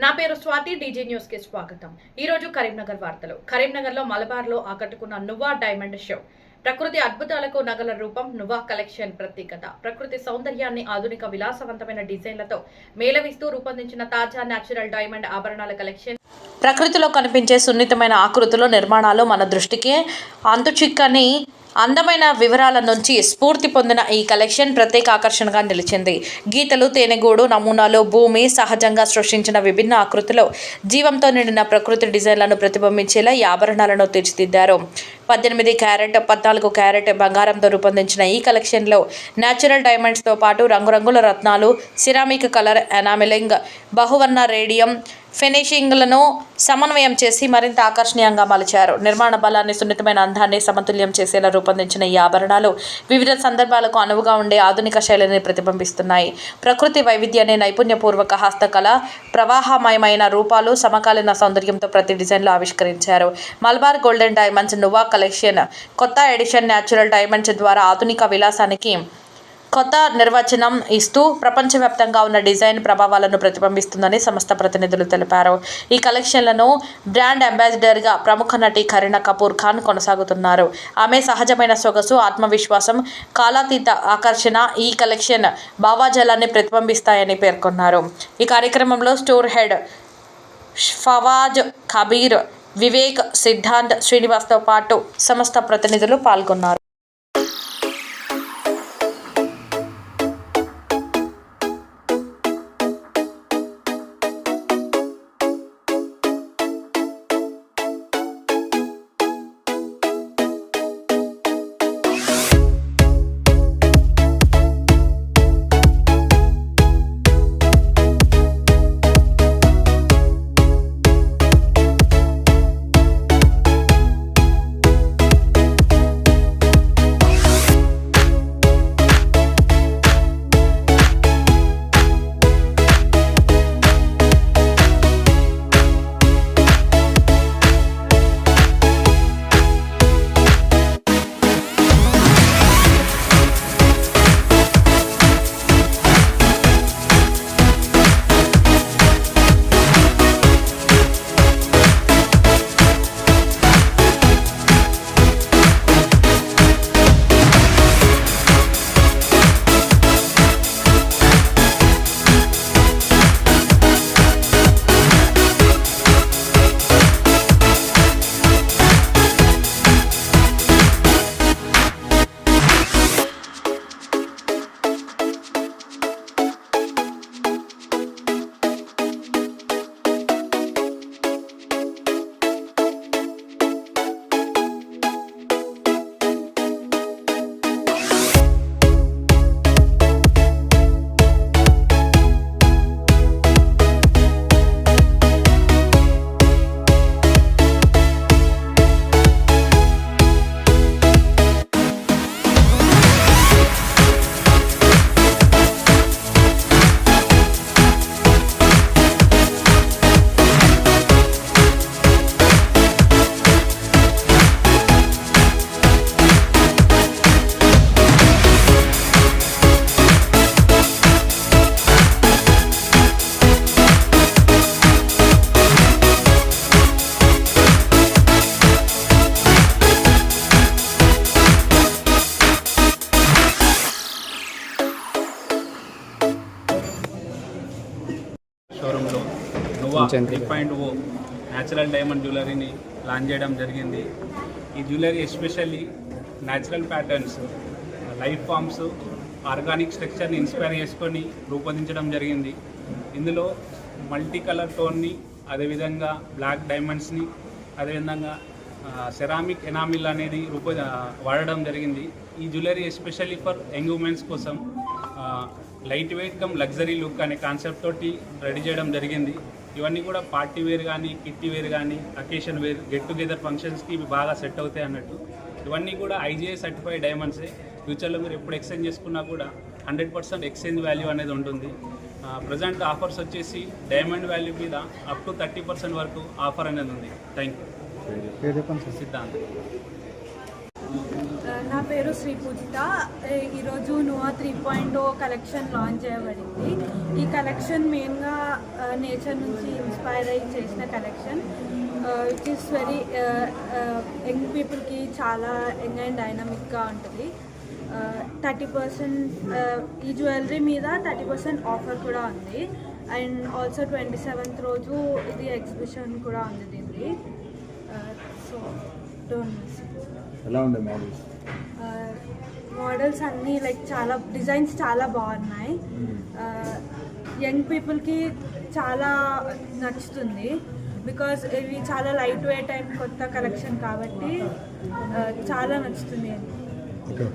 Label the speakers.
Speaker 1: నా పేరు Swathi. DJ news కి స్వాగతం. ఈ రోజు కరీంనగర్ వార్తలు. కరీంనగర్ లో మలబార్ లో ఆకట్టుకున్న నువ్వా డైమండ్ షో. ప్రకృతి అద్భుతాలకు నగల రూపం నువ్వా కలెక్షన్ ప్రత్యేకత. ప్రకృతి సౌందర్యాన్ని ఆధునిక విలాసవంతమైన డిజైన్లతో మేళవిస్తూ రూపొందించిన తాజా న్యాచురల్ డైమండ్ ఆభరణాల కలెక్షన్. ప్రకృతిలో కనిపించే సున్నితమైన ఆకృతులు, నిర్మాణాలు మన దృష్టికి అంతుచిక్కని అందమైన వివరాల నుంచి స్ఫూర్తి పొందిన ఈ కలెక్షన్ ప్రత్యేక ఆకర్షణగా నిలిచింది. గీతలు, తేనెగూడు నమూనాలు, భూమి సహజంగా సృష్టించిన విభిన్న ఆకృతిలో జీవంతో నిండిన ప్రకృతి డిజైన్లను ప్రతిబింబించేలా ఈ ఆభరణాలను తీర్చిదిద్దారు. 18 క్యారెట్, 14 క్యారెట్ బంగారంతో రూపొందించిన ఈ కలెక్షన్లో న్యాచురల్ డైమండ్స్తో పాటు రంగురంగుల రత్నాలు, సిరామిక్ కలర్ ఎనామిలింగ్, బహువర్ణ రేడియం ఫినిషింగ్లను సమన్వయం చేసి మరింత ఆకర్షణీయంగా మలిచారు. నిర్మాణ బలాన్ని, సున్నితమైన అందాన్ని సమతుల్యం చేసేలా రూపొందించిన ఈ ఆభరణాలు వివిధ సందర్భాలకు అనువుగా ఉండే ఆధునిక శైలిని ప్రతిబింబిస్తున్నాయి. ప్రకృతి వైవిధ్యాన్ని, నైపుణ్యపూర్వక హస్తకళ, ప్రవాహమయమైన రూపాలు, సమకాలీన సౌందర్యంతో ప్రతి డిజైన్లో ఆవిష్కరించారు. మలబార్ గోల్డెన్ డైమండ్స్ నువ్వా కలెక్షన్ కొత్త ఎడిషన్ న్యాచురల్ డైమండ్స్ ద్వారా ఆధునిక విలాసానికి కొత్త నిర్వచనం ఇస్తూ ప్రపంచవ్యాప్తంగా ఉన్న డిజైన్ ప్రభావాలను ప్రతిబింబిస్తుందని సంస్థ ప్రతినిధులు తెలిపారు. ఈ కలెక్షన్లను బ్రాండ్ అంబాసిడర్గా ప్రముఖ నటి కరీనా కపూర్ ఖాన్ కొనసాగుతున్నారు. ఆమె సహజమైన సొగసు, ఆత్మవిశ్వాసం, కాలాతీత ఆకర్షణ ఈ కలెక్షన్ భావాజాలాన్ని ప్రతిబింబిస్తాయని పేర్కొన్నారు. ఈ కార్యక్రమంలో స్టోర్ హెడ్ ఫవాజ్ కబీర్, వివేక్, సిద్ధాంత్, శ్రీనివాస్తో పాటు సంస్థ ప్రతినిధులు పాల్గొన్నారు.
Speaker 2: షోరూంలో నువ్వా 3.0 న్యాచురల్ డైమండ్ జ్యువెలరీని లాంచ్ చేయడం జరిగింది. ఈ jewellery especially natural patterns, life forms, organic స్ట్రక్చర్ని ఇన్స్పైర్ చేసుకొని రూపొందించడం జరిగింది. ఇందులో మల్టీ కలర్ టోన్ని, అదేవిధంగా బ్లాక్ డైమండ్స్ని, అదేవిధంగా సెరామిక్ ఎనామిల్ అనేది వాడడం జరిగింది. ఈ jewellery especially for young womens కోసం light weight cum luxury look అనే కాన్సెప్ట్ తోటి రెడీ చేయడం జరిగింది. ఇవన్నీ కూడా పార్టీ వేర్ కానీ, కిట్టి వేర్ కానీ, అకేషన్ వేర్, గెట్ టుగెదర్ ఫంక్షన్స్కి ఇవి బాగా సెట్ అవుతాయి అన్నట్టు. ఇవన్నీ కూడా IGI సర్టిఫైడ్ డైమండ్సే. ఫ్యూచర్లో మీరు ఎప్పుడు ఎక్స్చేంజ్ చేసుకున్నా కూడా 100% ఎక్స్చేంజ్ వాల్యూ అనేది ఉంటుంది. ప్రజెంట్ ఆఫర్స్ వచ్చేసి డైమండ్ వాల్యూ మీద అప్ టు 30% వరకు ఆఫర్ అనేది ఉంది. Thank you. సిద్ధాంత్.
Speaker 3: నా పేరు శ్రీ పూజిత. ఈరోజు నువా 3.0 కలెక్షన్ లాంచ్ చేయబడింది. ఈ కలెక్షన్ మెయిన్గా నేచర్ నుంచి ఇన్స్పైర్ అయ్యి చేసిన collection, which is very young పీపుల్కి చాలా యంగ్ అండ్ డైనమిక్గా ఉంటుంది. 30% ఈ జ్యువెలరీ మీద 30% ఆఫర్ కూడా ఉంది. అండ్ ఆల్సో 27th రోజు ఇది ఎగ్జిబిషన్ కూడా ఉంది దీనికి. So don't miss.
Speaker 4: ఎలా ఉండే మోడల్స్?
Speaker 3: మోడల్స్ అన్నీ లైక్ చాలా డిజైన్స్ చాలా బాగున్నాయి. యంగ్ పీపుల్కి చాలా నచ్చుతుంది బికాజ్ ఇవి చాలా లైట్ వెయిట్ అండ్ కొత్త కలెక్షన్ కాబట్టి చాలా నచ్చుతుంది.
Speaker 4: ఓకే.